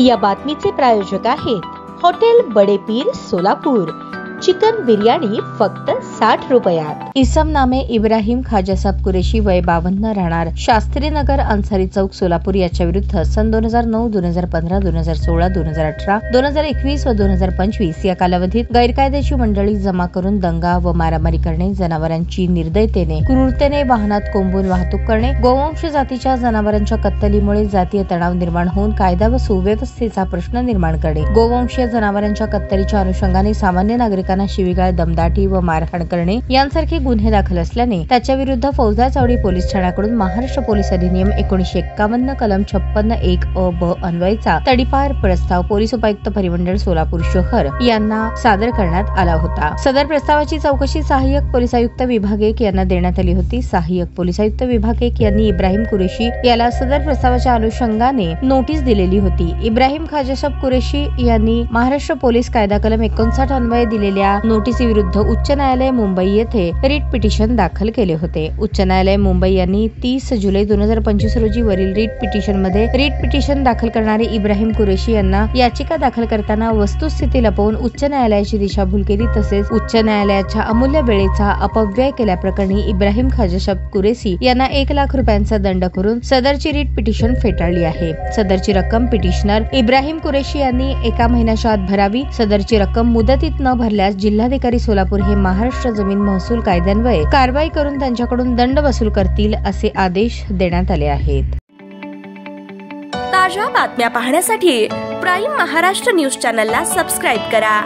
या बातमीचे प्रायोजक आहेत हॉटेल बडे पीर सोलापूर। चिकन बिर्याणी फक्त 60 रुपयात। इसम नामे इब्राहिम खाजासाब कुरेशी वय 52 राहणार शास्त्री नगर अन्सारी चौक सोलापूर याच्या विरुद्ध सन 2009, 2015, 2016, 2018, 2021 व 2025 या कालावधीत गैरकायदेची मंडळी जमा करून दंगा व मारामारी करणे, जनावरांची निर्दयतेने क्रूरतेने वाहनात कोंबून वाहतूक करणे, गोवंश जातीच्या जनावरांच्या कत्तलीमुळे जातीय तणाव निर्माण होऊन कायदा व सुव्यवस्थेचा प्रश्न निर्माण करणे, गोवंशीय जनावरांच्या कत्तलीच्या अनुषंगाने सामान्य नागरिकांना शिवीगाळ, दमदाटी व मारहाण करणे यांसारखे गुन्हे दाखल असल्याने त्याच्या विरुद्ध फौजा चावडी पोलीस ठाण्याकडून महाराष्ट्र पोलीस अधिनियम 1951 कलम 56(1) अ ब अन्वयचा तडीपार प्रस्ताव पोलीस उपायुक्त परिमंडळ सोलापूर शहर यांना सादर करण्यात आला होता। सदर प्रस्तावाची चौकशी सहाय्यक पोलीस आयुक्त विभाग 1 यांना देण्यात आली होती। सहाय्यक पोलीस आयुक्त विभाग 1 यांनी इब्राहिम कुरेशी याला सदर प्रस्तावाच्या अनुषंगाने नोटीस दिलेली होती। इब्राहिम खाजासाब कुरेशी यांनी महाराष्ट्र पोलीस कायदा कलम 59 अन्वये दिलेल्या नोटीसी विरुद्ध उच्च न्यायालय मुंबई येथे रिट पिटिशन दाखल केले होते। उच्च न्यायालय मुंबई यांनी 30 जुलै 2025 रोजी वरील रिट पिटिशन मध्ये रिट पिटिशन दाखल करणारे इब्राहिम कुरेशी यांना याचिका दाखल करताना वस्तुस्थिती लपवून उच्च न्यायालयाची दिशाभूल केली तसेच उच्च न्यायालयाच्या अमूल्य वेळेचा अपव्यय केल्याप्रकरणी इब्राहिम खाजासाब कुरेशी यांना 1 लाख रुपयांचा दंड करून सदरची रिट पिटिशन फेटाळली आहे। सदरची रक्कम पिटिशनर इब्राहिम कुरेशी यांनी 1 महिन्याच्या आत भरावी। सदरची रक्कम मुदतीत न भरल्यास जिल्हाधिकारी सोलापूर हे महाराष्ट्र जमीन महसूल कायद्यान्वये कारवाई करून त्यांच्याकडून दंड वसूल करतील असे आदेश देण्यात आले आहेत। ताज्या बातम्या पाहण्यासाठी प्राईम महाराष्ट्र न्यूज चॅनलला सबस्क्राईब करा।